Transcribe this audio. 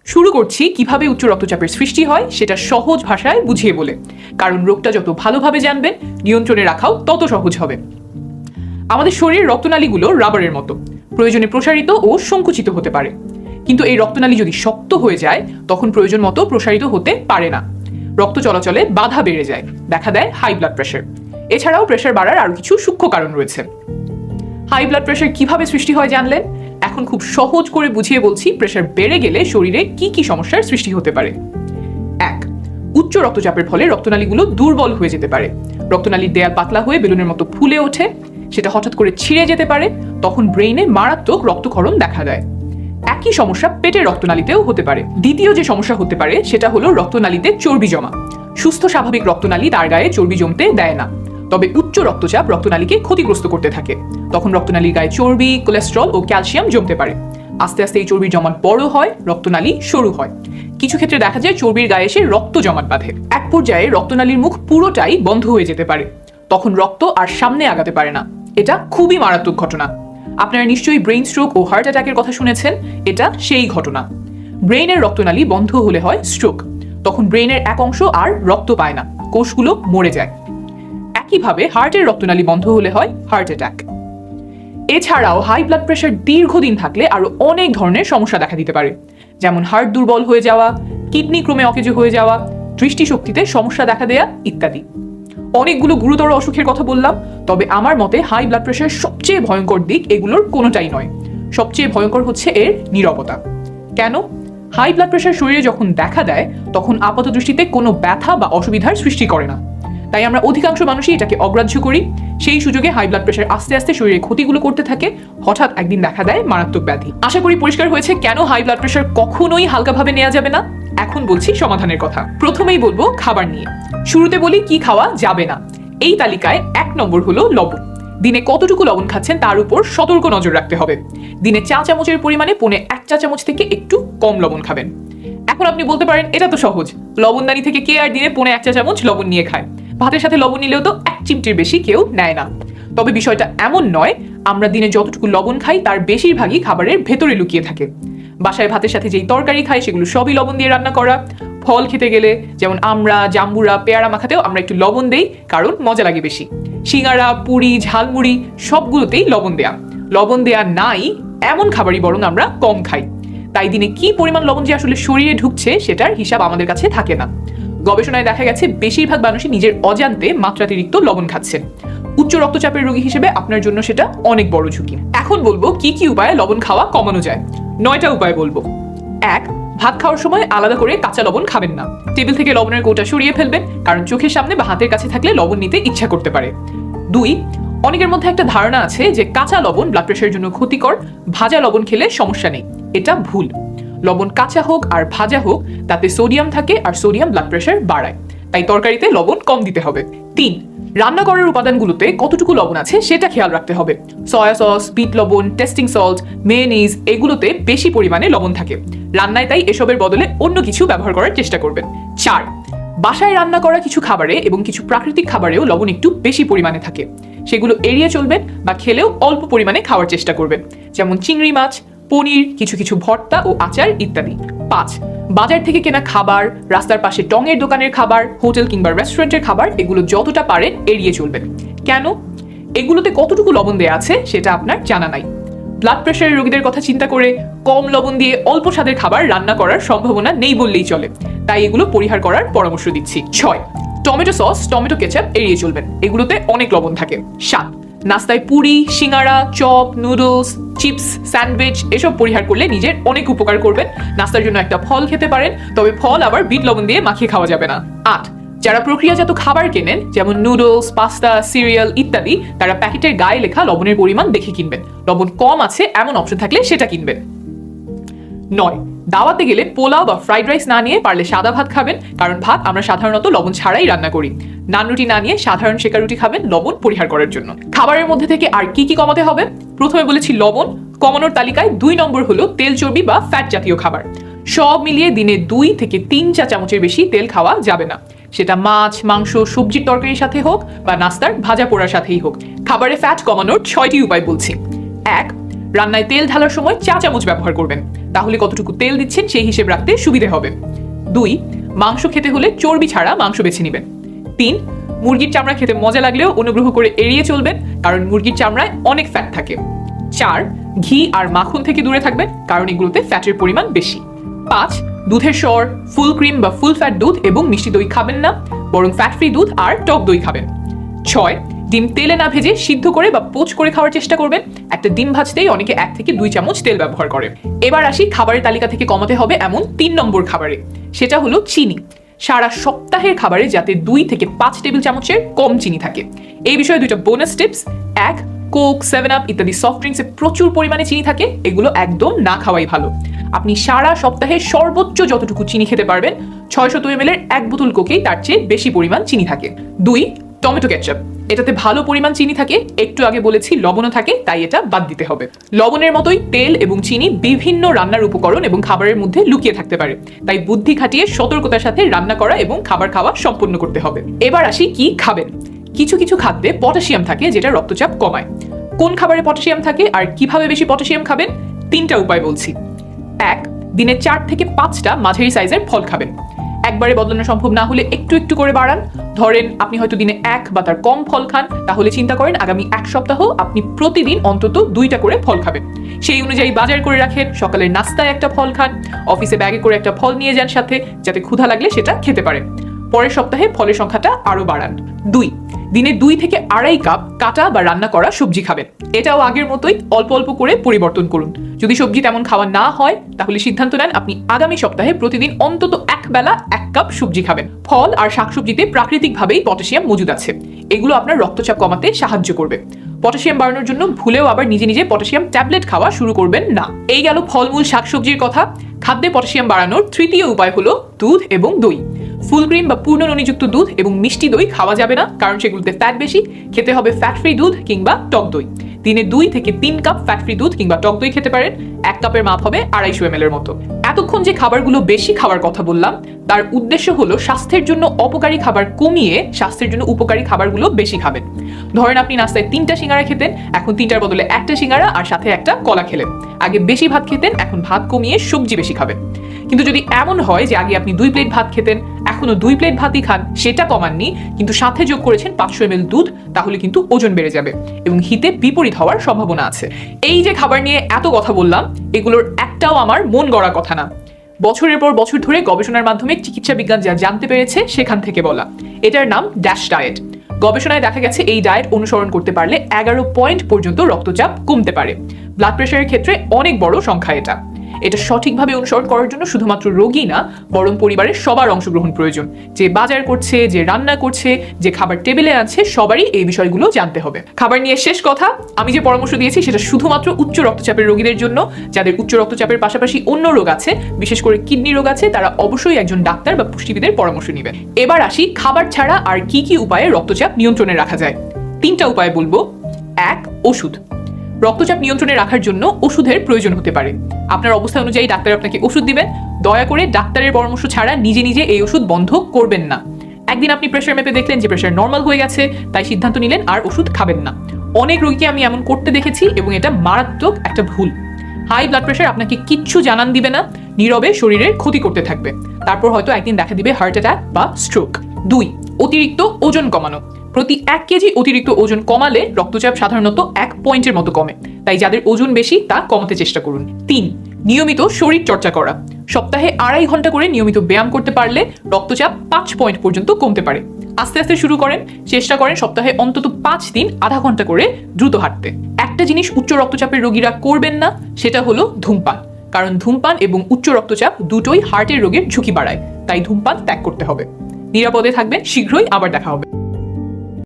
শুরু করছি কিভাবে উচ্চ রক্তচাপের সৃষ্টি হয় সেটা সহজ ভাষায় বুঝিয়ে বলে, কারণ রোগটা যত ভালোভাবে জানবেন নিয়ন্ত্রণে রাখাও তত সহজ হবে। আমাদের শরীরের রক্তনালীগুলো রাবারের মতো, প্রয়োজনে প্রসারিত ও সংকুচিত হতে পারে, কিন্তু এই রক্তনালী যদি শক্ত হয়ে যায় তখন প্রয়োজন মতো প্রসারিত হতে পারে না। রক্ত চলাচলে বাধা বেড়ে যায়, দেখা দেয় হাই ব্লাড প্রেশার। এছাড়াও প্রেশার বাড়ার আরো কিছু সূক্ষ্ম কারণ রয়েছে। হাই ব্লাড প্রেশার কিভাবে সৃষ্টি হয় জানলেন, এখন খুব সহজ করে বুঝিয়ে বলছি প্রেশার বেড়ে গেলে শরীরে কি কি সমস্যার সৃষ্টি হতে পারে। 1. উচ্চ রক্তচাপের ফলে রক্তনালীগুলো দুর্বল হয়ে যেতে পারে। রক্তনালীর দেয়াল পাতলা হয়ে বেলুনের মতো ফুলে ওঠে, সেটা হঠাৎ করে ছিঁড়ে যেতে পারে, তখন ব্রেইনে মারাত্মক রক্তক্ষরণ দেখা দেয়। একই সমস্যা পেটের রক্তনালীতেও হতে পারে। দ্বিতীয় যে সমস্যা হতে পারে সেটা হলো রক্তনালীতে চর্বি জমা। সুস্থ স্বাভাবিক রক্তনালী তার গায়ে চর্বি জমতে দেয় না, তবে উচ্চ রক্তচাপ রক্তনালীকে ক্ষতিগ্রস্ত করতে থাকে। তখন রক্তনালীর গায়ে চর্বি, কোলেস্টেরল ও ক্যালসিয়াম জমতে পারে। আস্তে আস্তে এই চর্বির জমাট বড় হয়, রক্তনালী সরু হয়। কিছু ক্ষেত্রে দেখা যায় চর্বির গায়ে এসে রক্ত জমাট বাঁধে। এক পর্যায়ে রক্তনালীর মুখ পুরোটাই বন্ধ হয়ে যেতে পারে, তখন রক্ত আর সামনে আগাতে পারে না। এটা খুবই মারাত্মক ঘটনা। আপনারা নিশ্চয়ই ব্রেইন স্ট্রোক ও হার্ট অ্যাটাকের কথা শুনেছেন, এটা সেই ঘটনা। ব্রেইনের রক্তনালী বন্ধ হলে হয় স্ট্রোক। তখন ব্রেইনের এক অংশ আর রক্ত পায় না, কোষগুলো মরে যায়। একইভাবে হার্টের রক্তনালী বন্ধ হলে হয় হার্ট অ্যাটাক। এছাড়াও হাই ব্লাড প্রেশার দীর্ঘদিন থাকলে আরো অনেক ধরনের সমস্যা দেখা দিতে পারে, যেমন হার্ট দুর্বল হয়ে যাওয়া, কিডনি ক্রমে অকেজো হয়ে যাওয়া, দৃষ্টিশক্তিতে সমস্যা দেখা দেয়া ইত্যাদি। অনেকগুলো গুরুতর অসুখের কথা বললাম, তবে আমার মতে হাই ব্লাড প্রেশার সবচেয়ে ভয়ঙ্কর দিক এগুলোর কোনোটাই নয়। সবচেয়ে ভয়ঙ্কর হচ্ছে এর নীরবতা। কেন? হাই ব্লাড প্রেশার শরীরে যখন দেখা দেয় তখন আপাত দৃষ্টিতে কোনো ব্যথা বা অসুবিধার সৃষ্টি করে না, তাই আমরা অধিকাংশ মানুষই এটাকে অগ্রাহ্য করি। সেই সুযোগে হাই ব্লাড প্রেশার আস্তে আস্তে শরীরে ক্ষতিগুলো করতে থাকে, হঠাৎ একদিন দেখা দেয় মারাত্মক ব্যাধি। আশা করি পরিষ্কার হয়েছে কেন হাই ব্লাড প্রেশার কখনোই হালকাভাবে নেওয়া যাবে না। এখন বলছি সমাধানের কথা। প্রথমেই বলবো খাবার নিয়ে। শুরুতে বলি কি খাওয়া যাবে না। এই তালিকায় 1 নম্বর হলো লবণ। দিনে কতটুকু লবণ খাচ্ছেন তার উপর সতর্ক নজর রাখতে হবে। দিনে 4 চামচের পরিমাণে 1.5 চা চামচ থেকে একটু কম লবণ খাবেন। এখন আপনি বলতে পারেন এটা তো সহজ, লবণদানি থেকে কে আর দিনে 1.5 চা চামচ লবণ নিয়ে খায়? ভাতের সাথে লবণ নিলেও তো 1 চিমটির বেশি কেউ নেয় না। তবে বিষয়টা এমন নয়, আমরা দিনে যতটুকু লবণ খাই তার বেশিরভাগই খাবারের ভেতরে লুকিয়ে থাকে। বাসায় ভাতের সাথে যেই তরকারি খাই সেগুলো সবই লবণ দিয়ে রান্না করা। ফল খেতে গেলে যেমন আমরা, জাম্বুরা, পেয়ারা মাখাতেও আমরা একটু লবণ দেই, কারণ মজা লাগে বেশি। সিঙ্গারা, পুরি, ঝালমুড়ি সবগুলোতেই লবণ দেয়া। লবণ দেয়া নাই এমন খাবারই বরং আমরা কম খাই। তাই দিনে কি পরিমাণ লবণ যে আসলে শরীরে ঢুকছে সেটার হিসাব আমাদের কাছে থাকে না। গবেষণায় দেখা গেছে বেশিরভাগ মানুষই নিজের অজান্তে মাত্রাতিরিক্ত লবণ খাচ্ছেন। উচ্চ রক্তচাপের রোগী হিসেবে আপনার জন্য সেটা অনেক বড় ঝুঁকি। এখন বলবো কি কি উপায়ে লবণ খাওয়া কমানো যায়। 9টা উপায় বলবো। 1. ভাত খাওয়ার সময় আলাদা করে কাঁচা লবণ খাবেন না। টেবিল থেকে লবণের কৌটা সরিয়ে ফেলবেন, কারণ চোখের সামনে বা হাতের কাছে থাকলে লবণ নিতে ইচ্ছা করতে পারে। 2. অনেকের মধ্যে একটা ধারণা আছে যে কাঁচা লবণ ব্লাড প্রেশারের জন্য ক্ষতিকর, ভাজা লবণ খেলে সমস্যা নেই। এটা ভুল। লবণ কাঁচা হোক আর ভাজা হোক তাতে সোডিয়াম থাকে, আর সোডিয়াম ব্লাড প্রেশার বাড়ায়, তাই তরকারিতে লবণ কম দিতে হবে। 3. রান্না করার উপাদানগুলোতে কতটুকু লবণ আছে সেটা খেয়াল রাখতে হবে। সয়া সস, বিট লবণ, টেস্টিং সল্ট, মেয়োনিজ এগুলোতে বেশি পরিমাণে লবণ থাকে। রান্নায় তাই এসবের বদলে অন্য কিছু ব্যবহার করার চেষ্টা করবেন। 4. বাসায় রান্না করা কিছু খাবারে এবং কিছু প্রাকৃতিক খাবারেও লবণ একটু বেশি পরিমাণে থাকে, সেগুলো এড়িয়ে চলবেন বা খেলেও অল্প পরিমাণে খাওয়ার চেষ্টা করবেন, যেমন চিংড়ি মাছ, পনির, কিছু কিছু ভর্তা ও আচার ইত্যাদি। 5. বাজার থেকে কেনা খাবার, রাস্তার পাশে টঙের দোকানের খাবার, হোটেল কিংবা রেস্টুরেন্টের খাবার এগুলো যতটা পারেন এড়িয়ে চলবেন। কেন? এগুলোতে কতটুকু লবণ দেয়া আছে সেটা আপনার জানা নাই। ব্লাড প্রেশারের রোগীদের কথা চিন্তা করে কম লবণ দিয়ে অল্প স্বাদের খাবার রান্না করার সম্ভাবনা নেই বললেই চলে, তাই এগুলো পরিহার করার পরামর্শ দিচ্ছি। 6. টমেটো সস, টমেটো কেচাপ এড়িয়ে চলবেন, এগুলোতে অনেক লবণ থাকে। 7. নাস্তায় পুরি, সিঙ্গারা, চপ, নুডলস, চিপস, স্যান্ডউইচ এসব পরিহার করলে নিজের অনেক উপকার করবেন। নাস্তার জন্য একটা ফল খেতে পারেন, তবে ফল আবার বিট লবণ দিয়ে মাখিয়ে খাওয়া যাবে না। 8. যারা প্রক্রিয়াজাত খাবার কেনেন যেমন নুডলস, পাস্তা, সিরিয়াল ইত্যাদি, তারা প্যাকেটের গায়ে লেখা লবণের পরিমাণ দেখে কিনবেন। লবণ কম আছে এমন অপশন থাকলে সেটা কিনবেন। 9. দাওয়াতে গেলে পোলাও বা ফ্রাইড রাইস না নিয়ে পারলে সাদা ভাত খাবেন, কারণ ভাত আমরা সাধারণত লবণ ছাড়াই রান্না করি। নান রুটি না নিয়ে সাধারণ সেকা রুটি খাবেন লবণ পরিহার করার জন্য। খাবারের মধ্যে থেকে আর কি কি কমাতে হবে? প্রথমে বলেছি লবণ। কমানোর তালিকায় 2 নম্বর হলো তেল, চর্বি বা ফ্যাট জাতীয় খাবার। সব মিলিয়ে দিনে 2 থেকে 3 চা চামচের বেশি তেল খাওয়া যাবে না, সেটা মাছ, মাংস, সবজির তরকারির সাথে হোক বা নাস্তার ভাজা পোড়ার সাথেই হোক। খাবারে ফ্যাট কমানোর 6টি উপায় বলছি। 1. রান্নায় তেল ঢালার সময় চা চামচ ব্যবহার করবেন, তাহলে কতটুকু তেল দিচ্ছেন সেই হিসেব রাখতে সুবিধে হবে। 2. মাংস খেতে হলে চর্বি ছাড়া মাংস বেছে নেবেন। 3. মুরগির চামড়া খেতে মজা লাগলেও অনুগ্রহ করে এড়িয়ে চলবেন, কারণ মুরগির চামড়ায় অনেক ফ্যাট থাকে। 4. ঘি আর মাখন থেকে দূরে থাকবেন, কারণ এগুলোতে ফ্যাটের পরিমাণ বেশি। 5. দুধের সর, ফুল ক্রিম বা ফুল ফ্যাট দুধ এবং মিষ্টি দই খাবেন না, বরং ফ্যাট ফ্রি দুধ আর টক দই খাবেন। 6. ডিম তেলে না ভেজে সিদ্ধ করে বা পোচ করে খাওয়ার চেষ্টা করবেন। একটা ডিম ভাজতেই অনেকে 1 থেকে 2 চামচ তেল ব্যবহার করে। এবার আসি খাবারের তালিকা থেকে কমাতে হবে এমন 3 নম্বর খাবারে, সেটা হলো চিনি। সারা সপ্তাহের খাবারে যাতে 2 থেকে 5 টেবিল চামচের কম চিনি থাকে। এই বিষয়ে 2টা বোনাস টিপস। 1. কোক, 7 আপ ইত্যাদি সফট ড্রিঙ্কসে প্রচুর পরিমাণে চিনি থাকে, এগুলো একদম না খাওয়াই ভালো। আপনি সারা সপ্তাহে সর্বোচ্চ যতটুকু চিনি খেতে পারবেন, 600 ml এর 1 বোতল কোকেই তার চেয়ে বেশি পরিমাণ চিনি থাকে। 2. টমেটো কেচাপ, এটাতে ভালো পরিমাণ চিনি থাকে, একটু আগে বলেছি লবণও থাকে, তাই এটা বাদ দিতে হবে। লবণের মতোই তেল এবং চিনি বিভিন্ন রান্নার উপকরণ এবং খাবারের মধ্যে লুকিয়ে থাকতে পারে, তাই বুদ্ধি খাটিয়ে সতর্কতার সাথে রান্না করা এবং খাবার খাওয়া সম্পন্ন করতে হবে। এবার আসি কি খাবেন। কিছু কিছু খাদ্যে পটাশিয়াম থাকে যেটা রক্তচাপ কমায়। কোন খাবারে পটাশিয়াম থাকে আর কিভাবে বেশি পটাশিয়াম খাবেন, 3টা উপায় বলছি। 1. দিনে 4 থেকে 5টা মাঝারি সাইজের ফল খাবেন। একবারে বদলানো সম্ভব না হলে একটু একটু করে বাড়ান। ধরেন আপনি হয়তো দিনে 1 বা তার কম ফল খান, তাহলে চিন্তা করেন আগামী 1 সপ্তাহ আপনি প্রতিদিন অন্তত 2টা করে ফল খাবেন। সেই অনুযায়ী বাজার করে রাখেন, সকালের নাস্তায় একটা ফল খান, অফিসে ব্যাগে করে একটা ফল নিয়ে যান সাথে, যাতে ক্ষুধা লাগলে সেটা খেতে পারেন। পরের সপ্তাহে ফলের সংখ্যাটা আরো বাড়ান। 2. দিনে 2 থেকে 2.5 কাপ কাটা বা রান্না করা সবজি খাবেন। এটাও আগের মতোই অল্প অল্প করে পরিবর্তন করুন। যদি সবজি তেমন খাওয়া না হয়, তাহলে সিদ্ধান্ত নেন আপনি আগামী সপ্তাহে প্রতিদিন অন্তত 1 বেলা 1 কাপ সবজি খাবেন। ফল আর শাকসবজিতে প্রাকৃতিকভাবেই পটাশিয়াম মজুদ আছে, এগুলো আপনার রক্তচাপ কমাতে সাহায্য করবে। পটাশিয়াম বাড়ানোর জন্য ভুলেও আবার নিজে নিজে পটাশিয়াম ট্যাবলেট খাওয়া শুরু করবেন না। এই গেল ফলমূল শাকসবজির কথা। খাদ্যে পটাশিয়াম বাড়ানোর 3য় উপায় হলো দুধ এবং দই। ফুল ক্রিম বা পূর্ণ ননিযুক্ত দুধ এবং মিষ্টি দই খাওয়া যাবে না, কারণ সেগুলোতে ফ্যাট বেশি। খেতে হবে ফ্যাট ফ্রি দুধ কিংবা টক দই। দিনে 2 থেকে 3 কাপ ফ্যাট ফ্রি দুধ কিংবা টক দই খেতে পারেন। 1 কাপের মাপ হবে 250 ml এর মতো। এতক্ষণ যে খাবারগুলো বেশি খাওয়ার কথা বললাম, তার উদ্দেশ্য হলো স্বাস্থ্যের জন্য অপকারী খাবার কমিয়ে স্বাস্থ্যের জন্য উপকারী খাবারগুলো বেশি খাবেন। ধরেন আপনি নাস্তায় 3টা সিঙ্গারা খেতেন, এখন 3টার বদলে 1টা সিঙ্গারা আর সাথে একটা কলা খেলেন। আগে বেশি ভাত খেতেন, এখন ভাত কমিয়ে সবজি বেশি খাবেন। কিন্তু যদি এমন হয় যে আগে আপনি 2 প্লেট ভাত খেতেন, এখনো 2 প্লেট ভাতই খান, সেটা কমাননি, কিন্তু সাথে যোগ করেছেন 500 ml দুধ, তাহলে কিন্তু ওজন বেড়ে যাবে এবং হিতে বিপরীত হওয়ার সম্ভাবনা আছে। এই যে খাবার নিয়ে এত কথা বললাম, এগুলোর একটাও আমার মন গড়া কথা না। বছরের পর বছর ধরে গবেষণার মাধ্যমে চিকিৎসা বিজ্ঞান যা জানতে পেরেছে সেখান থেকে বলা। এটার নাম ড্যাশ ডায়েট। গবেষণায় দেখা গেছে এই ডায়েট অনুসরণ করতে পারলে 11 পয়েন্ট পর্যন্ত রক্তচাপ কমতে পারে। ব্লাড প্রেশারের ক্ষেত্রে অনেক বড় সংখ্যা এটা। এটা সঠিকভাবে অনুসরণ করার জন্য শুধুমাত্র রোগী না, বরং পরিবারের সবার অংশগ্রহণ প্রয়োজন। যে বাজার করছে, যে রান্না করছে, যে খাবার টেবিলে আছে, সবারই এই বিষয়গুলো জানতে হবে। খাবার নিয়ে শেষ কথা, আমি যে পরামর্শ দিয়েছি সেটা শুধুমাত্র উচ্চ রক্তচাপের রোগীদের জন্য। যাদের উচ্চ রক্তচাপের পাশাপাশি অন্য রোগ আছে, বিশেষ করে কিডনি রোগ আছে, তারা অবশ্যই একজন ডাক্তার বা পুষ্টিবিদের পরামর্শ নেবেন। এবার আসি খাবার ছাড়া আর কি কি উপায়ে রক্তচাপ নিয়ন্ত্রণে রাখা যায়। 3টা উপায় বলবো। 1. ওষুধ। রক্তচাপ নিয়ন্ত্রণে রাখার জন্য ওষুধের প্রয়োজন হতে পারে। আপনার অবস্থা অনুযায়ী ডাক্তার আপনাকে ওষুধ দিবেন। দয়া করে ডাক্তারের পরামর্শ ছাড়া নিজে নিজে এই ওষুধ বন্ধ করবেন না। একদিন আপনি প্রেশার মেপে দেখলেন যে প্রেশার নর্মাল হয়ে গেছে, তাই সিদ্ধান্ত নিলেন আর ওষুধ খাবেন না। অনেক রোগীকে আমি এমন করতে দেখেছি এবং এটা মারাত্মক একটা ভুল। হাই ব্লাড প্রেশার আপনাকে কিচ্ছু জানান দিবে না, নীরবে শরীরের ক্ষতি করতে থাকবে। তারপর হয়তো একদিন দেখা দিবে হার্ট অ্যাটাক বা স্ট্রোক। 2. অতিরিক্ত ওজন কমানো। প্রতি 1 কেজি অতিরিক্ত ওজন কমালে রক্তচাপ সাধারণত 1 পয়েন্টের মতো কমে, তাই যাদের ওজন বেশি তা কমাতে চেষ্টা করুন। 3. নিয়মিত শরীর চর্চা করা। সপ্তাহে 2.5 ঘন্টা করে নিয়মিত ব্যায়াম করতে পারলে রক্তচাপ 5 পয়েন্ট পর্যন্ত কমতে পারে। আস্তে আস্তে শুরু করেন, চেষ্টা করেন সপ্তাহে অন্তত 5 দিন আধা ঘন্টা করে দ্রুত হাঁটতে। একটা জিনিস উচ্চ রক্তচাপের রোগীরা করবেন না, সেটা হলো ধূমপান। কারণ ধূমপান এবং উচ্চ রক্তচাপ দুটোই হার্টের রোগের ঝুঁকি বাড়ায়, তাই ধূমপান ত্যাগ করতে হবে। নিরাপদে থাকবেন, শীঘ্রই আবার দেখা হবে।